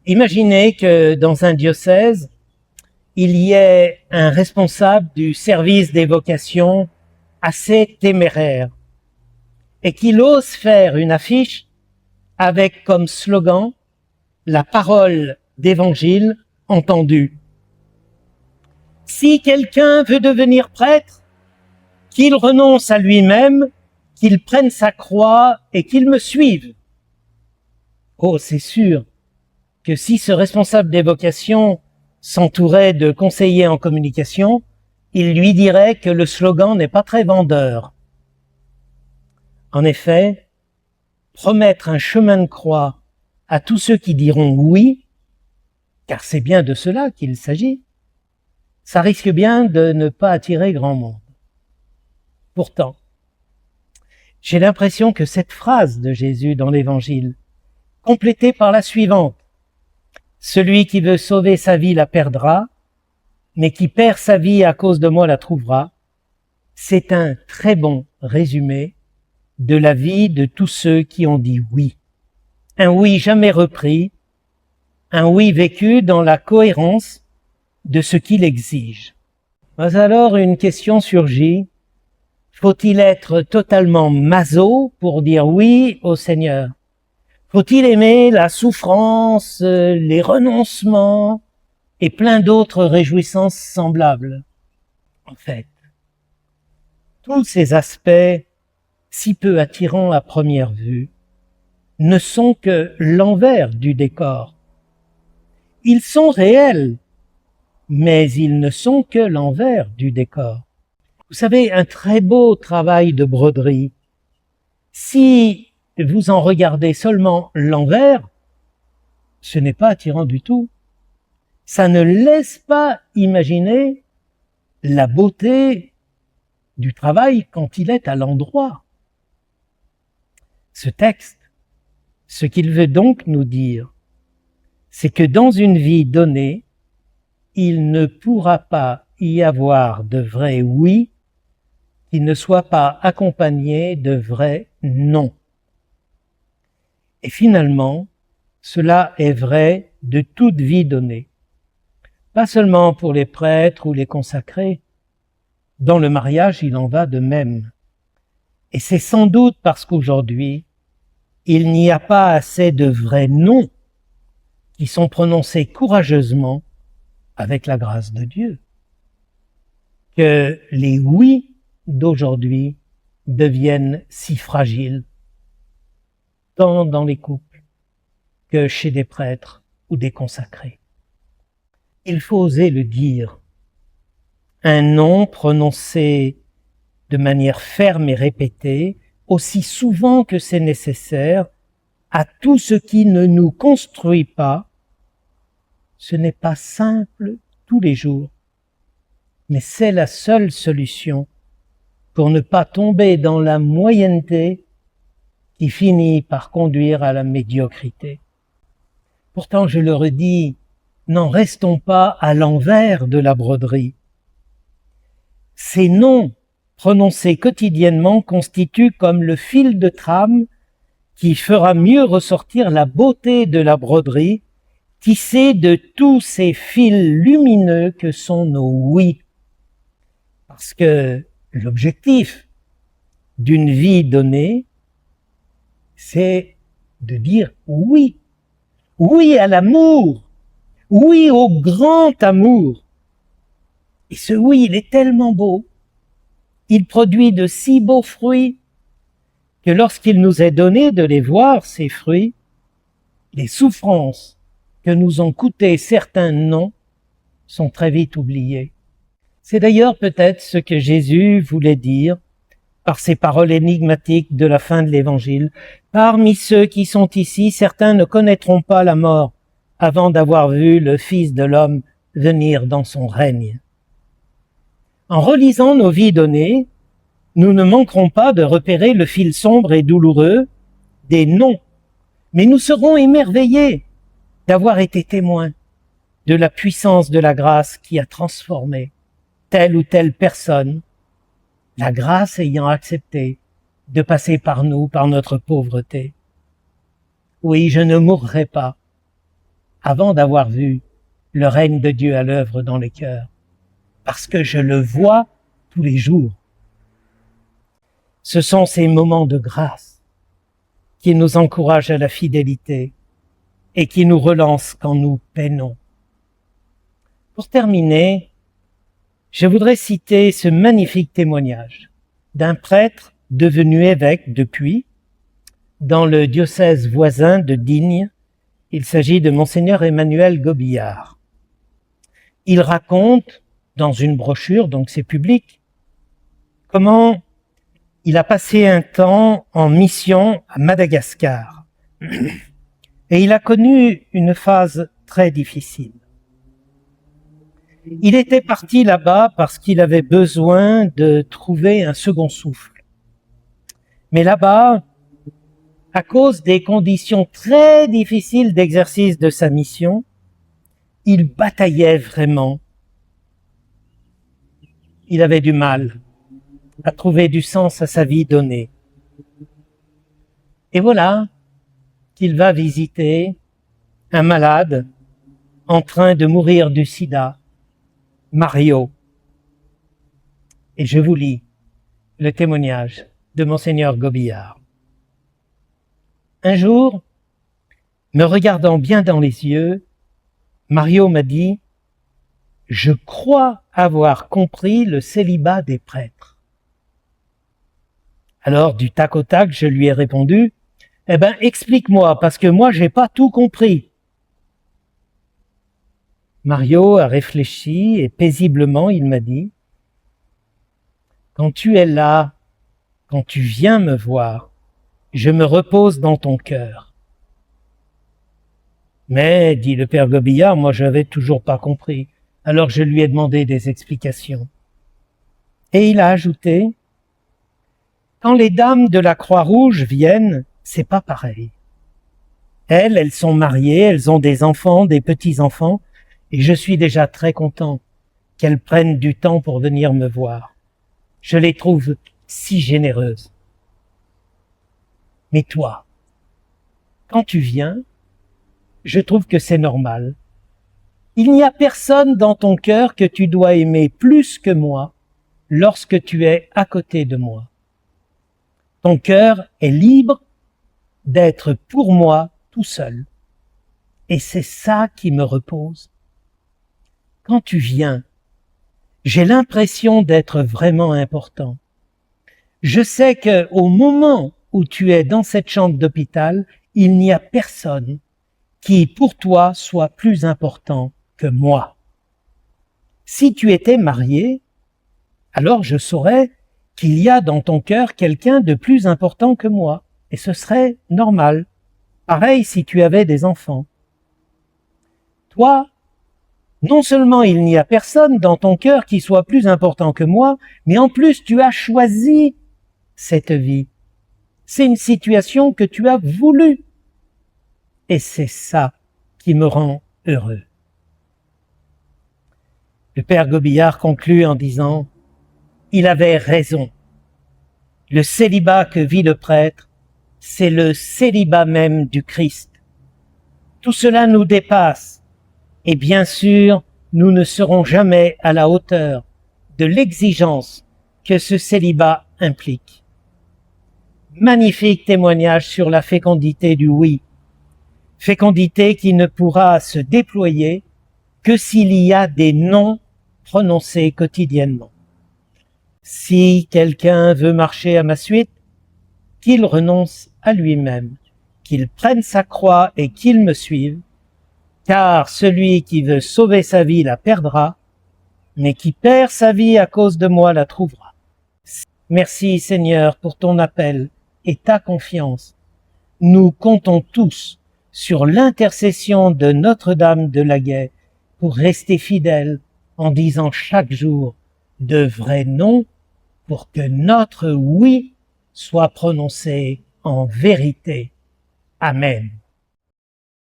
Imaginez que dans un diocèse, il y ait un responsable du service des vocations assez téméraire et qu'il ose faire une affiche avec comme slogan « La parole d'évangile entendue ». Si quelqu'un veut devenir prêtre, qu'il renonce à lui-même, qu'il prenne sa croix et qu'il me suive. Oh, c'est sûr que si ce responsable des vocations s'entourait de conseillers en communication, il lui dirait que le slogan n'est pas très vendeur. En effet, promettre un chemin de croix à tous ceux qui diront oui, car c'est bien de cela qu'il s'agit, ça risque bien de ne pas attirer grand monde. Pourtant, j'ai l'impression que cette phrase de Jésus dans l'Évangile, complétée par la suivante, « Celui qui veut sauver sa vie la perdra, mais qui perd sa vie à cause de moi la trouvera », c'est un très bon résumé de la vie de tous ceux qui ont dit oui. Un oui jamais repris, un oui vécu dans la cohérence de ce qu'il exige. Mais alors une question surgit. Faut-il être totalement maso pour dire oui au Seigneur? Faut-il aimer la souffrance, les renoncements et plein d'autres réjouissances semblables? En fait, tous ces aspects, si peu attirants à première vue, ne sont que l'envers du décor. Ils sont réels, mais ils ne sont que l'envers du décor. Vous savez, un très beau travail de broderie, si vous en regardez seulement l'envers, ce n'est pas attirant du tout. Ça ne laisse pas imaginer la beauté du travail quand il est à l'endroit. Ce texte, ce qu'il veut donc nous dire, c'est que dans une vie donnée, il ne pourra pas y avoir de vrai oui qui ne soit pas accompagné de vrai non. Et finalement, cela est vrai de toute vie donnée. Pas seulement pour les prêtres ou les consacrés. Dans le mariage, il en va de même. Et c'est sans doute parce qu'aujourd'hui, il n'y a pas assez de vrais non qui sont prononcés courageusement avec la grâce de Dieu, que les oui d'aujourd'hui deviennent si fragiles, tant dans les couples que chez des prêtres ou des consacrés. Il faut oser le dire. Un non prononcé de manière ferme et répétée, aussi souvent que c'est nécessaire, à tout ce qui ne nous construit pas, ce n'est pas simple tous les jours, mais c'est la seule solution pour ne pas tomber dans la moyenneté qui finit par conduire à la médiocrité. Pourtant, je le redis, n'en restons pas à l'envers de la broderie. Ces noms prononcés quotidiennement constituent comme le fil de trame qui fera mieux ressortir la beauté de la broderie, tissée de tous ces fils lumineux que sont nos oui. Parce que l'objectif d'une vie donnée, c'est de dire oui. Oui à l'amour. Oui au grand amour. Et ce oui, il est tellement beau. Il produit de si beaux fruits que lorsqu'il nous est donné de les voir, ces fruits, les souffrances que nous ont coûté certains non sont très vite oubliées. C'est d'ailleurs peut-être ce que Jésus voulait dire par ces paroles énigmatiques de la fin de l'Évangile. Parmi ceux qui sont ici, certains ne connaîtront pas la mort avant d'avoir vu le Fils de l'homme venir dans son règne. En relisant nos vies données, nous ne manquerons pas de repérer le fil sombre et douloureux des non, mais nous serons émerveillés d'avoir été témoins de la puissance de la grâce qui a transformé telle ou telle personne, la grâce ayant accepté de passer par nous, par notre pauvreté. Oui, je ne mourrai pas, avant d'avoir vu le règne de Dieu à l'œuvre dans les cœurs, parce que je le vois tous les jours. Ce sont ces moments de grâce qui nous encouragent à la fidélité et qui nous relancent quand nous peinons. Pour terminer, je voudrais citer ce magnifique témoignage d'un prêtre devenu évêque depuis, dans le diocèse voisin de Digne. Il s'agit de Monseigneur Emmanuel Gobillard. Il raconte dans une brochure, donc c'est public, comment il a passé un temps en mission à Madagascar. Et il a connu une phase très difficile. Il était parti là-bas parce qu'il avait besoin de trouver un second souffle. Mais là-bas, à cause des conditions très difficiles d'exercice de sa mission, il bataillait vraiment. Il avait du mal à trouver du sens à sa vie donnée. Et voilà qu'il va visiter un malade en train de mourir du sida, Mario. Et je vous lis le témoignage de Monseigneur Gobillard. Un jour, me regardant bien dans les yeux, Mario m'a dit « Je crois avoir compris le célibat des prêtres. » Alors, du tac au tac, je lui ai répondu « Eh ben, explique-moi, parce que moi, j'ai pas tout compris. » Mario a réfléchi et paisiblement, il m'a dit « Quand tu es là, quand tu viens me voir, je me repose dans ton cœur. » Mais, dit le père Gobillard, moi je n'avais toujours pas compris. Alors je lui ai demandé des explications. Et il a ajouté, quand les dames de la Croix-Rouge viennent, c'est pas pareil. Elles sont mariées, elles ont des enfants, des petits-enfants, et je suis déjà très content qu'elles prennent du temps pour venir me voir. Je les trouve si généreuses. Mais toi, quand tu viens, je trouve que c'est normal. Il n'y a personne dans ton cœur que tu dois aimer plus que moi lorsque tu es à côté de moi. Ton cœur est libre d'être pour moi tout seul. Et c'est ça qui me repose. Quand tu viens, j'ai l'impression d'être vraiment important. Je sais qu'au moment où tu es dans cette chambre d'hôpital, il n'y a personne qui, pour toi, soit plus important que moi. Si tu étais marié, alors je saurais qu'il y a dans ton cœur quelqu'un de plus important que moi, et ce serait normal. Pareil si tu avais des enfants. Toi, non seulement il n'y a personne dans ton cœur qui soit plus important que moi, mais en plus tu as choisi cette vie. C'est une situation que tu as voulu. Et c'est ça qui me rend heureux. Le père Gobillard conclut en disant « Il avait raison. Le célibat que vit le prêtre, c'est le célibat même du Christ. Tout cela nous dépasse et bien sûr, nous ne serons jamais à la hauteur de l'exigence que ce célibat implique. » Magnifique témoignage sur la fécondité du oui. Fécondité qui ne pourra se déployer que s'il y a des non prononcés quotidiennement. Si quelqu'un veut marcher à ma suite, qu'il renonce à lui-même, qu'il prenne sa croix et qu'il me suive, car celui qui veut sauver sa vie la perdra, mais qui perd sa vie à cause de moi la trouvera. Merci Seigneur pour ton appel et ta confiance. Nous comptons tous sur l'intercession de Notre-Dame de la Gaie pour rester fidèles en disant chaque jour de vrais non pour que notre oui soit prononcé en vérité. Amen.